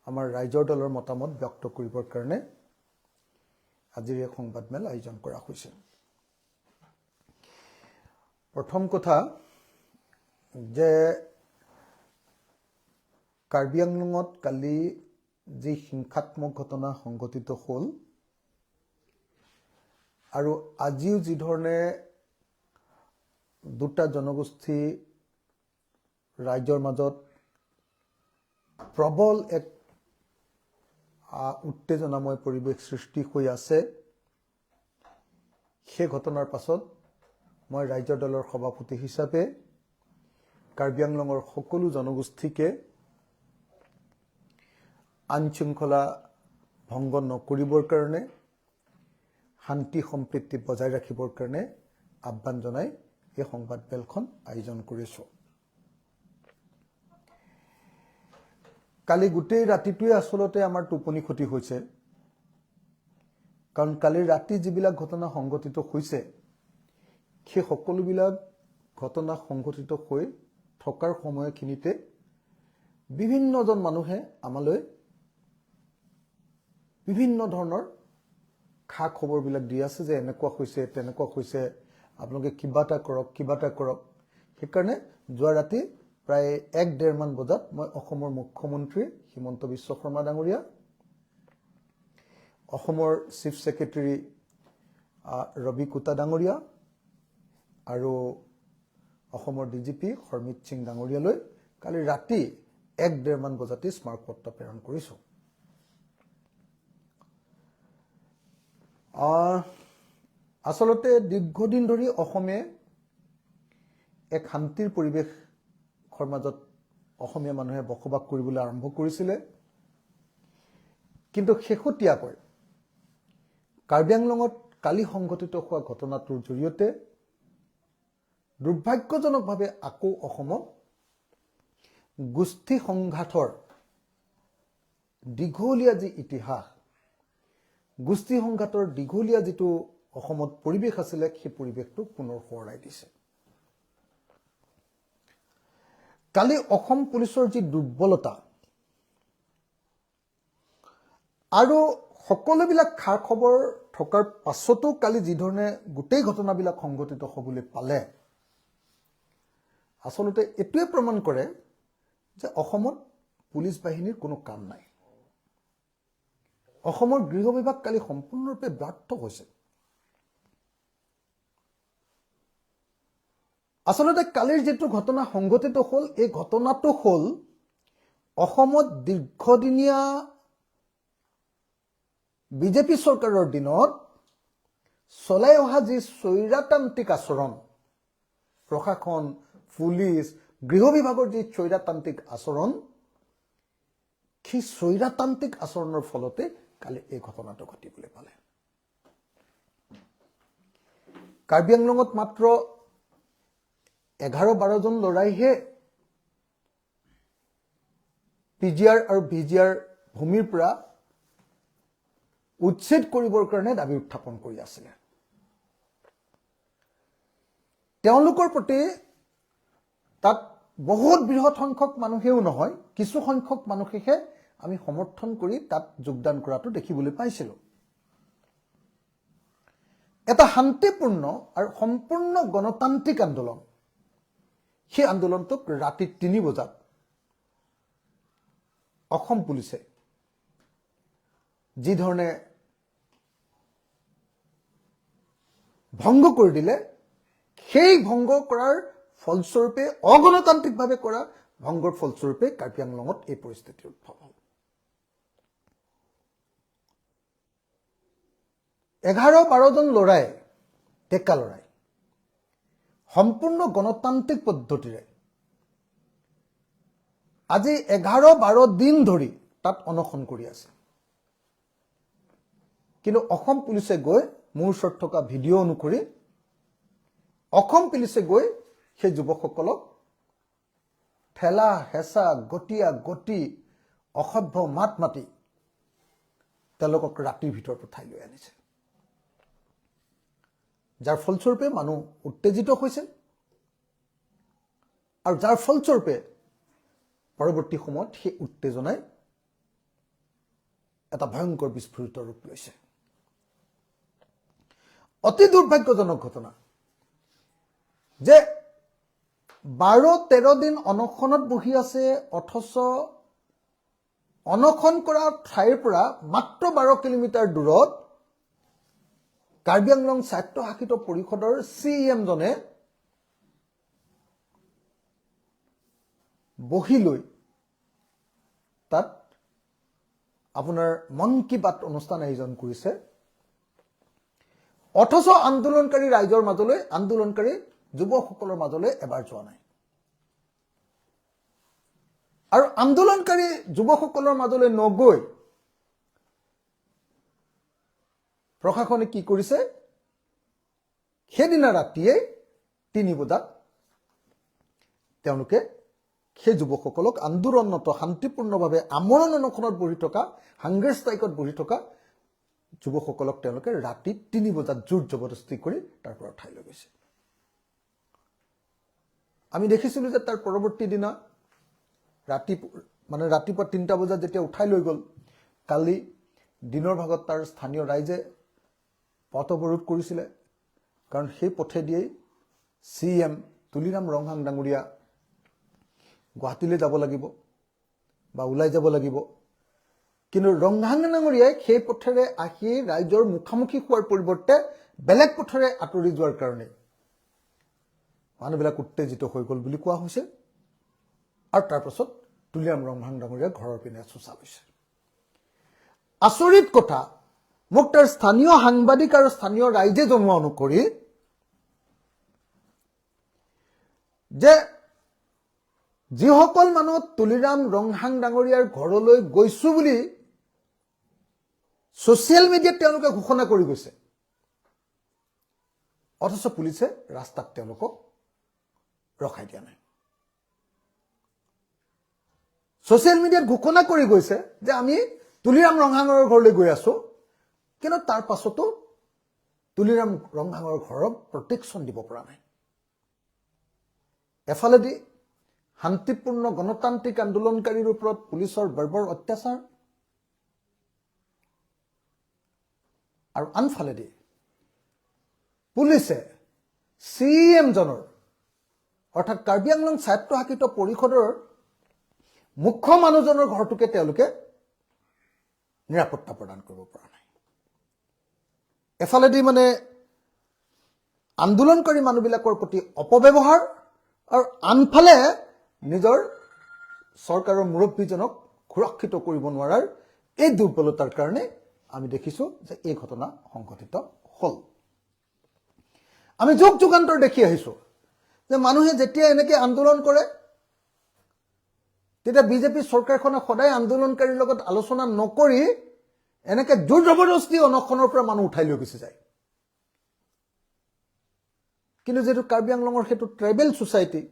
আমাৰ ৰাইজৰ দলৰ মতামত ব্যক্ত কৰিবৰ কাৰণে আজিৰ এই সংবাদমেল আয়োজন কৰা হৈছে। প্ৰথম কথা যে কাৰ্বি আংলঙত কালি যি হিংসাত্মক ঘটনা সংঘটিত হ'ল আৰু আজিও যি ধৰণে দুটা জনগোষ্ঠী ৰাজ্যৰ মাজত প্ৰবল এক উত্তেজনাময় পৰিৱেশ সৃষ্টি হৈ আছে, সেই ঘটনাৰ পাছত মই ৰাজ্যৰ দলৰ সভাপতি হিচাপে কাৰ্বি আংলঙৰ সকলো জনগোষ্ঠীকে আইন শৃংখলা ভংগ নকৰিবৰ কাৰণে, শান্তি সম্প্ৰীতি বজাই ৰাখিবৰ কাৰণে আহ্বান জনাই এই সংবাদমেলখন আয়োজন কৰিছোঁ। কালি গোটেই ৰাতিটোৱে আচলতে আমাৰ টোপনি ক্ষতি হৈছে, কাৰণ কালি ৰাতি যিবিলাক ঘটনা সংঘটিত হৈছে সেই সকলোবিলাক ঘটনা সংঘটিত হৈ থকাৰ সময়খিনিতে বিভিন্নজন মানুহে আমালৈ বিভিন্ন ধৰণৰ খা খবৰবিলাক দি আছে যে এনেকুৱা হৈছে তেনেকুৱা হৈছে, আপোনালোকে কিবা এটা কৰক। সেইকাৰণে যোৱা ৰাতি প্ৰায় 1-1.5 মান বজাত মই অসমৰ মুখ্যমন্ত্ৰী হিমন্ত বিশ্ব শৰ্মা ডাঙৰীয়া, অসমৰ চিফ ছেক্ৰেটাৰী ৰবি কোটা ডাঙৰীয়া আৰু অসমৰ ডিজিপি হৰমিত সিং ডাঙৰীয়ালৈ কালি ৰাতি 1-1.5 মান বজাতে স্মাৰক পত্ৰ প্ৰেৰণ কৰিছোঁ। আচলতে দীৰ্ঘদিন ধৰি অসমে এক শান্তিৰ পৰিৱেশৰ মাজত অসমীয়া মানুহে বসবাস কৰিবলৈ আৰম্ভ কৰিছিলে, কিন্তু শেহতীয়াকৈ কাৰ্বি আংলঙত কালি সংঘটিত হোৱা ঘটনাটোৰ জৰিয়তে দুৰ্ভাগ্যজনকভাৱে আকৌ অসমত গোষ্ঠী সংঘাতৰ দীঘলীয়া যি ইতিহাস, গোষ্ঠী সংঘাতৰ দীঘলীয়া যিটো অসমত পৰিৱেশ আছিলে, সেই পৰিৱেশটো পুনৰ সোঁৱৰাই দিছে। কালি অসম পুলিচৰ যি দুৰ্বলতা আৰু সকলোবিলাক খা খবৰ থকাৰ পাছতো কালি যি ধৰণে গোটেই ঘটনাবিলাক সংঘটিত হ'বলৈ পালে, আচলতে এইটোৱে প্ৰমাণ কৰে যে অসমত পুলিচ বাহিনীৰ কোনো কাম নাই। অসমৰ গৃহ বিভাগ কালি সম্পূৰ্ণৰূপে ব্যৰ্থ হৈছে। আচলতে কালিৰ যিটো ঘটনা সংঘটিত হ'ল, এই ঘটনাটো হ'ল অসমত দীৰ্ঘদিনীয়া বিজেপি চৰকাৰৰ দিনত চলাই অহা যি স্বৈৰতান্ত্ৰিক আচৰণ, প্ৰশাসন, পুলিচ, গৃহ বিভাগৰ যি স্বৈৰতান্ত্ৰিক আচৰণ, সেই স্বৈৰতান্ত্ৰিক আচৰণৰ ফলতে কালি এই ঘটনাটো ঘটিবলৈ পালে। কাৰ্বি আংলঙত মাত্ৰ 11-12 জন ল'ৰাইহে পিজিআৰ আৰু ভিজিআৰ ভূমিৰ পৰা উচ্ছেদ কৰিবৰ কাৰণে দাবী উত্থাপন কৰি আছিলে। তেওঁলোকৰ প্ৰতি তাত বহুত বৃহৎ সংখ্যক মানুহেও নহয়, কিছু সংখ্যক মানুহেহে আমি সমৰ্থন কৰি তাত যোগদান কৰাটো দেখিবলৈ পাইছিলোঁ। এটা শান্তিপূৰ্ণ আৰু সম্পূৰ্ণ গণতান্ত্ৰিক আন্দোলন, সেই আন্দোলনটোক ৰাতি 3 বজাত অসম পুলিচে যি ধৰণে ভংগ কৰি দিলে, সেই ভংগ কৰাৰ ফলস্বৰূপে, অগণতান্ত্ৰিকভাৱে কৰা ভংগৰ ফলস্বৰূপে কাৰ্বি আংলঙত এই পৰিস্থিতিৰ উদ্ভৱ হ'ল। 11-12 জন ল'ৰাই, ডেকা ল'ৰাই সম্পূৰ্ণ গণতান্ত্ৰিক পদ্ধতিৰে আজি 11-12 দিন ধৰি তাত অনশন কৰি আছে। কিন্তু অসম পুলিচে গৈ, মোৰ ওচৰত থকা ভিডিঅ' অনুসৰি অসম পুলিচে গৈ সেই যুৱকসকলক ঠেলা হেঁচা, গতিয়া গতি, অসভ্য মাত মাতি তেওঁলোকক ৰাতিৰ ভিতৰত উঠাই লৈ আনিছে, যাৰ ফলস্বৰূপে মানুহ উত্তেজিত হৈছে আৰু যাৰ ফলস্বৰূপে পৰৱৰ্তী সময়ত সেই উত্তেজনাই এটা ভয়ংকৰ বিস্ফোৰিত ৰূপ লৈছে। অতি দুৰ্ভাগ্যজনক ঘটনা যে 12-13 দিন অনশনত বহি আছে, অথচ অনশন কৰা ঠাইৰ পৰা মাত্ৰ 12 কিলোমিটাৰ দূৰত কাৰ্বি আংলং স্বায়ত্তশাসিত পৰিষদৰ CEM জনে বহি লৈ তাত আপোনাৰ মন কি বাত অনুষ্ঠান আয়োজন কৰিছে, অথচ আন্দোলনকাৰী ৰাইজৰ মাজলৈ, আন্দোলনকাৰী যুৱকসকলৰ মাজলৈ এবাৰ যোৱা নাই। আৰু আন্দোলনকাৰী যুৱকসকলৰ মাজলৈ নগৈ প্ৰশাসনে কি কৰিছে, সেইদিনা ৰাতিয়ে 3 বজাত তেওঁলোকে সেই যুৱকসকলক আন্দোলনৰত শান্তিপূৰ্ণভাৱে আমৰণ অনশনত বহি থকা, হাংগাৰ ষ্ট্ৰাইকত বহি থকা যুৱকসকলক তেওঁলোকে ৰাতি 3 বজাত জোৰ জবৰদস্তি কৰি তাৰ পৰা উঠাই লৈ গৈছে। আমি দেখিছিলোঁ যে তাৰ পৰৱৰ্তী দিনা ৰাতিপুৱা 3টা বজাত যেতিয়া উঠাই লৈ গ'ল, কালি দিনৰ ভাগত তাৰ স্থানীয় ৰাইজে পথ অৱৰোধ কৰিছিলে। কাৰণ সেই পথেদিয়েই CM তুলিৰাম ৰংহাং ডাঙৰীয়া গুৱাহাটীলৈ যাব লাগিব বা ওলাই যাব লাগিব, কিন্তু ৰংহাং ডাঙৰীয়াই সেই পথেৰে আহি ৰাইজৰ মুখামুখি হোৱাৰ পৰিৱৰ্তে বেলেগ পথেৰে আঁতৰি যোৱাৰ কাৰণে মানুহবিলাক উত্তেজিত হৈ গ'ল বুলি কোৱা হৈছে। আৰু তাৰ পাছত তুলিৰাম ৰংহাং ডাঙৰীয়া ঘৰৰ পিনে চোচা লৈছে। আচৰিত কথা, মোক তাৰ স্থানীয় সাংবাদিক আৰু স্থানীয় ৰাইজে জনোৱা অনুসৰি যে যিসকল মানুহ তুলিৰাম ৰংহাং ডাঙৰীয়াৰ ঘৰলৈ গৈছো বুলি ছচিয়েল মিডিয়াত তেওঁলোকে ঘোষণা কৰি গৈছে, অথচ পুলিচে ৰাস্তাত তেওঁলোকক ৰখাই দিয়া নাই। ছচিয়েল মিডিয়াত ঘোষণা কৰি গৈছে যে আমি তুলিৰাম ৰংহাঙৰ ঘৰলৈ গৈ আছো, কিন্তু তাৰ পাছতো তুলিৰাম ৰংহাঙৰ ঘৰৰ প্ৰটেকশ্যন দিব পৰা নাই। এফালেদি শান্তিপূৰ্ণ গণতান্ত্ৰিক আন্দোলনকাৰীৰ ওপৰত পুলিচৰ বৰ্বৰ অত্যাচাৰ, আৰু আনফালেদি পুলিচে CEM জনৰ অৰ্থাৎ কাৰ্বি আংলং স্বায়ত্তশাসিত পৰিষদৰ মুখ্য মানুহজনৰ ঘৰটোকে তেওঁলোকে নিৰাপত্তা প্ৰদান কৰিব পৰা নাই। এফালেদি আন্দোলনকাৰী মানুহবিলাকৰ প্ৰতি অপব্যৱহাৰ, আৰু আনফালে নিজৰ চৰকাৰৰ মুৰব্বীজনক সুৰক্ষিত কৰিব নোৱাৰাৰ এই দুৰ্বলতাৰ কাৰণে আমি দেখিছোঁ যে এই ঘটনা সংঘটিত হ'ল। আমি যুগ যুগান্তৰ দেখি আহিছোঁ যে মানুহে যেতিয়া এনেকৈ আন্দোলন কৰে, তেতিয়া বিজেপি চৰকাৰখনে সদায় আন্দোলনকাৰীৰ লগত আলোচনা নকৰি এনেকৈ জোৰ জবৰদস্তি অনশনৰ পৰা মানুহ উঠাই লৈ গুচি যায়। কিন্তু যিহেতু কাৰ্বি আংলঙৰ সেইটো ট্ৰাইবেল ছ'চাইটি,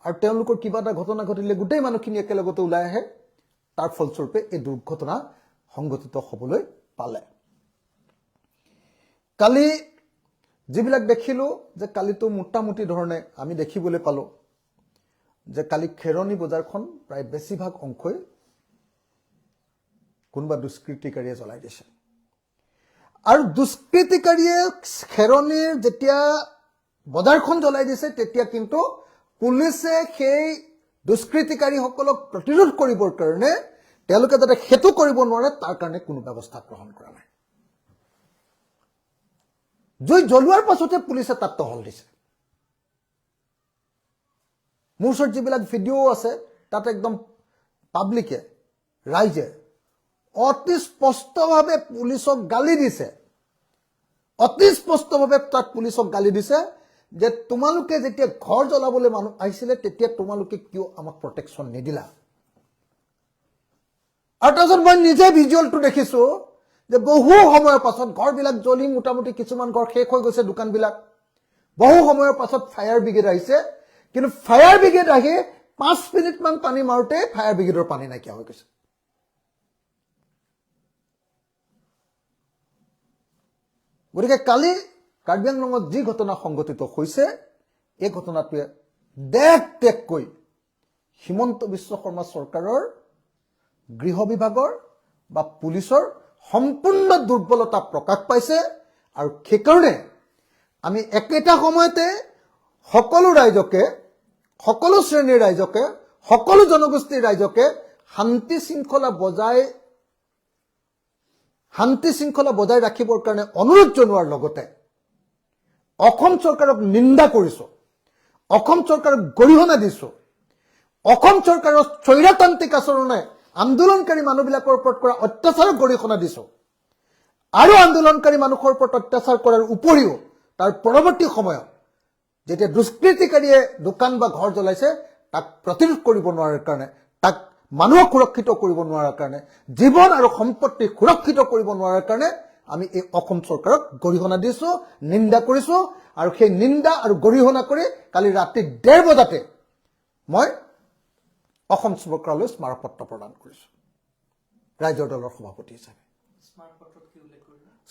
আৰু তেওঁলোকৰ কিবা এটা ঘটনা ঘটিলে গোটেই মানুহখিনি একেলগতে ওলাই আহে, তাৰ ফলস্বৰূপে এই দুৰ্ঘটনা সংঘটিত হ'বলৈ পালে। কালি যিবিলাক দেখিলোঁ যে কালিতো মোটামুটি ধৰণে আমি দেখিবলৈ পালোঁ যে কালি খেৰণী বজাৰখন প্ৰায় বেছিভাগ অংশই কোনোবা দুষ্কৃতিকাৰীয়ে জ্বলাই দিছে। আৰু দুষ্কৃতিকাৰীয়ে খেৰণীৰ যেতিয়া বজাৰখন জ্বলাই দিছে, তেতিয়া কিন্তু পুলিচে সেই দুষ্কৃতিকাৰীসকলক প্ৰতিৰোধ কৰিবৰ কাৰণে তেওঁলোকে যাতে সেইটো কৰিব নোৱাৰে তাৰ কাৰণে কোনো ব্যৱস্থা গ্ৰহণ কৰা নাই। জুই জ্বলোৱাৰ পাছতে পুলিচে তাত টহল দিছে। মোৰ ওচৰত যিবিলাক ভিডিঅ' আছে তাত একদম পাব্লিকে, ৰাইজে অতি স্পষ্টভাৱে পুলিচক গালি দিছে, অতি স্পষ্টভাৱে তাত পুলিচক গালি দিছে যে তোমালোকে যেতিয়া ঘৰ জ্বলাবলৈ মানুহ আহিছিলে তেতিয়া তোমালোকে কিয় আমাক প্ৰটেকশ্যন নিদিলা। আৰু তাৰপিছত মই নিজে ভিজুৱেলটো দেখিছো যে বহু সময়ৰ পাছত ঘৰবিলাক জ্বলি মোটামুটি কিছুমান ঘৰ শেষ হৈ গৈছে, দোকানবিলাক। বহু সময়ৰ পাছত ফায়াৰ ব্ৰিগেড আহিছে, কিন্তু ফায়াৰ ব্ৰিগেড আহি 5 মিনিটমান পানী মাৰোতে ফায়াৰ ব্ৰিগেডৰ পানী নাইকিয়া হৈ গৈছে। গতিকে কালি কাৰ্বি আংলঙত যি ঘটনা সংঘটিত হৈছে, এই ঘটনাটোৱে দেশ ত্যাগকৈ হিমন্ত বিশ্ব শৰ্মা চৰকাৰৰ গৃহ বিভাগৰ বা পুলিচৰ সম্পূৰ্ণ দুৰ্বলতা প্ৰকাশ পাইছে আৰু সেইকাৰণে আমি একেটা সময়তে সকলো ৰাইজকে সকলো শ্ৰেণীৰ ৰাইজকে সকলো জনগোষ্ঠীৰ ৰাইজকে শান্তি শৃংখলা বজাই ৰাখিবৰ কাৰণে অনুৰোধ জনোৱাৰ লগতে অসম চৰকাৰক নিন্দা কৰিছো অসম চৰকাৰক গৰিহণা দিছো অসম চৰকাৰৰ স্বৈৰতান্ত্ৰিক আচৰণে আন্দোলনকাৰী মানুহবিলাকৰ ওপৰত কৰা অত্যাচাৰক গৰিহণা দিছো আৰু আন্দোলনকাৰী মানুহৰ ওপৰত অত্যাচাৰ কৰাৰ উপৰিও তাৰ পৰৱৰ্তী সময়ত যেতিয়া দুষ্কৃতিকাৰীয়ে দোকান বা ঘৰ জ্বলাইছে তাক প্ৰতিৰোধ কৰিব নোৱাৰাৰ কাৰণে তাক মানুহক সুৰক্ষিত কৰিব নোৱাৰাৰ কাৰণে জীৱন আৰু সম্পত্তি সুৰক্ষিত কৰিব নোৱাৰাৰ কাৰণে আমি এই অসম চৰকাৰক গৰিহণা দিছো নিন্দা কৰিছো আৰু সেই নিন্দা আৰু গৰিহণা কৰি কালি ৰাতি 1:30 বজাতে মই অসম চৰকাৰলৈ স্মাৰকপত্ৰ প্ৰদান কৰিছো ৰাইজৰ দলৰ সভাপতি হিচাপে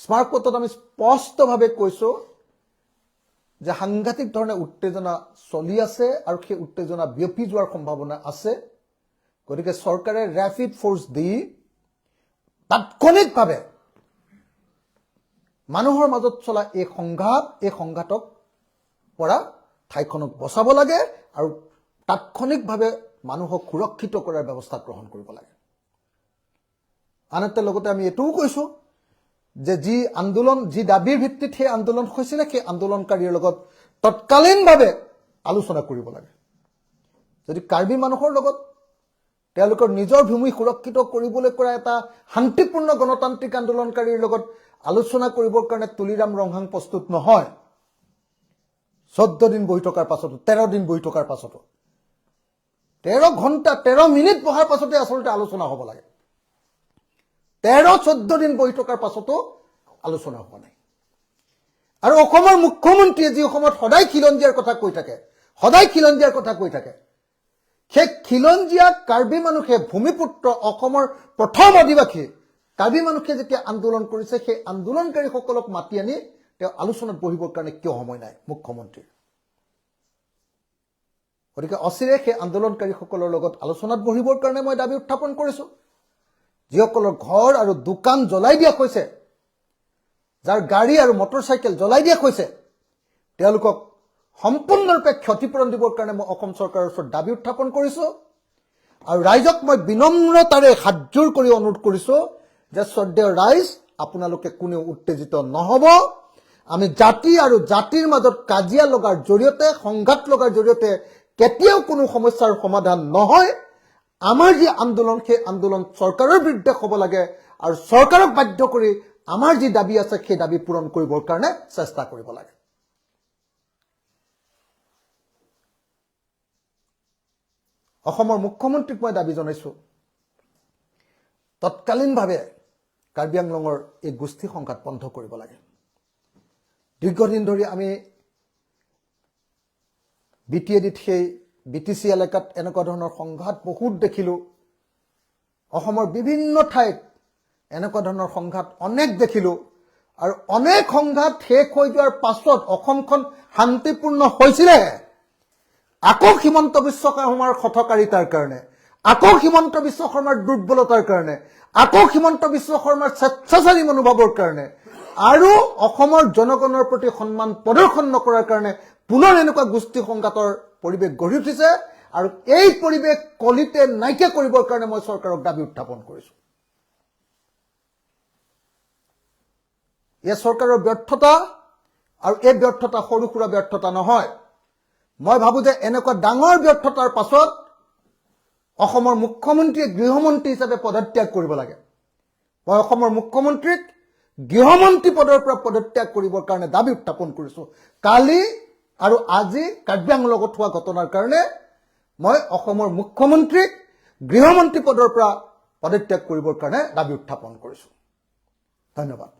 স্মাৰকপত্ৰত আমি স্পষ্টভাৱে কৈছো যে সাংঘাতিক ধৰণে উত্তেজনা চলি আছে আৰু সেই উত্তেজনা বিয়পি যোৱাৰ সম্ভাৱনা আছে গতিকে চৰকাৰে ৰেপিড ফোৰ্স দি তাৎক্ষণিকভাৱে মানুহৰ মাজত চলা এই সংঘাতক পৰা ঠাইখনক বচাব লাগে আৰু তাৎক্ষণিকভাৱে মানুহক সুৰক্ষিত কৰাৰ ব্যৱস্থা গ্ৰহণ কৰিব লাগে আনহাতে লগতে আমি এটোও কৈছো যে যি দাবীৰ ভিত্তিত সেই আন্দোলন হৈছিল সেই আন্দোলনকাৰীৰ লগত তৎকালীনভাৱে আলোচনা কৰিব লাগে যদি কাৰ্বি মানুহৰ লগত তেওঁলোকৰ নিজৰ ভূমি সুৰক্ষিত কৰিবলৈ কৰা এটা শান্তিপূৰ্ণ গণতান্ত্ৰিক আন্দোলনকাৰীৰ লগত আলোচনা কৰিবৰ কাৰণে তুলিৰাম ৰংহাং প্ৰস্তুত নহয় 14 দিন বহি থকাৰ পাছতো 13 দিন বহি থকাৰ পাছতো 13 ঘণ্টা 13 মিনিট বহাৰ পাছতে আসলতে আলোচনা হ'ব লাগে 13-14 দিন বহি থকাৰ পাছতো আলোচনা হোৱা নাই আৰু অসমৰ মুখ্যমন্ত্ৰীয়ে যি অসমত সদায় খিলঞ্জীয়াৰ কথা কৈ থাকে সেই খিলঞ্জীয়া কাৰ্বি মানুহে ভূমিপুত্ৰ অসমৰ প্ৰথম আদিবাসী কাৰ্বি মানুহে যেতিয়া আন্দোলন কৰিছে সেই আন্দোলনকাৰীসকলক মাতি আনি তেওঁ আলোচনাত বহিবৰ কাৰণে কিয় সময় নাই মুখ্যমন্ত্ৰীৰ গতিকে অচিৰে সেই আন্দোলনকাৰীসকলৰ লগত আলোচনাত বহিবৰ কাৰণে মই দাবী উত্থাপন কৰিছো যিসকলৰ ঘৰ আৰু দোকান জ্বলাই দিয়া হৈছে যাৰ গাড়ী আৰু মটৰচাইকেল জ্বলাই দিয়া হৈছে তেওঁলোকক সম্পূৰ্ণৰূপে ক্ষতিপূৰণ দিবৰ কাৰণে মই অসম চৰকাৰৰ ওচৰত দাবী উত্থাপন কৰিছো আৰু ৰাইজক মই বিনম্ৰতাৰে হাতজোৰ কৰি অনুৰোধ কৰিছো যে শ্ৰদ্ধেয় ৰাইজ আপোনালোকে কোনেও উত্তেজিত নহব আমি জাতি আৰু জাতিৰ মাজত কাজিয়া লগাৰ জৰিয়তে সংঘাত লগাৰ জৰিয়তে কেতিয়াও কোনো সমস্যাৰ সমাধান নহয় আমাৰ যি আন্দোলন সেই আন্দোলন চৰকাৰৰ বিৰুদ্ধে হ'ব লাগে আৰু চৰকাৰক বাধ্য কৰি আমাৰ যি দাবী আছে সেই দাবী পূৰণ কৰিবৰ কাৰণে চেষ্টা কৰিব লাগে অসমৰ মুখ্যমন্ত্ৰীক মই দাবী জনাইছো তৎকালীনভাৱে কাৰ্বি আংলঙৰ এই গোষ্ঠী সংঘাত বন্ধ কৰিব লাগে দীৰ্ঘদিন ধৰি আমি বিটিএডিত সেই বিটিসি এলেকাত এনেকুৱা ধৰণৰ সংঘাত বহুত দেখিলো অসমৰ বিভিন্ন ঠাইত এনেকুৱা ধৰণৰ সংঘাত অনেক দেখিলো আৰু অনেক সংঘাত শেষ হৈ যোৱাৰ পাছত অসমখন শান্তিপূৰ্ণ হৈছিলে আকৌ হিমন্ত বিশ্ব শৰ্মাৰ হঠকাৰিতাৰ কাৰণে আকৌ হিমন্ত বিশ্ব শৰ্মাৰ দুৰ্বলতাৰ কাৰণে আকৌ হিমন্ত বিশ্ব শৰ্মাৰ স্বেচ্ছাচাৰী মনোভাৱৰ কাৰণে আৰু অসমৰ জনগণৰ প্ৰতি সন্মান প্ৰদৰ্শন নকৰাৰ কাৰণে পুনৰ এনেকুৱা গোষ্ঠী সংঘাতৰ পৰিৱেশ গঢ়ি উঠিছে আৰু এই পৰিৱেশ কলিতে নাইকিয়া কৰিবৰ কাৰণে মই চৰকাৰক দাবী উত্থাপন কৰিছো এই চৰকাৰৰ ব্যৰ্থতা আৰু এই ব্যৰ্থতা সৰু সুৰা ব্যৰ্থতা নহয় মই ভাবো যে এনেকুৱা ডাঙৰ ব্যৰ্থতাৰ পাছত অসমৰ মুখ্যমন্ত্ৰীয়ে গৃহমন্ত্ৰী হিচাপে পদত্যাগ কৰিব লাগে মই অসমৰ মুখ্যমন্ত্ৰীক গৃহমন্ত্ৰী পদৰ পৰা পদত্যাগ কৰিবৰ কাৰণে দাবী উত্থাপন কৰিছো কালি আৰু আজি কাৰ্বি আংলঙৰ লগত হোৱা ঘটনাৰ কাৰণে মই অসমৰ মুখ্যমন্ত্ৰীক গৃহমন্ত্ৰী পদৰ পৰা পদত্যাগ কৰিবৰ কাৰণে দাবী উত্থাপন কৰিছো ধন্যবাদ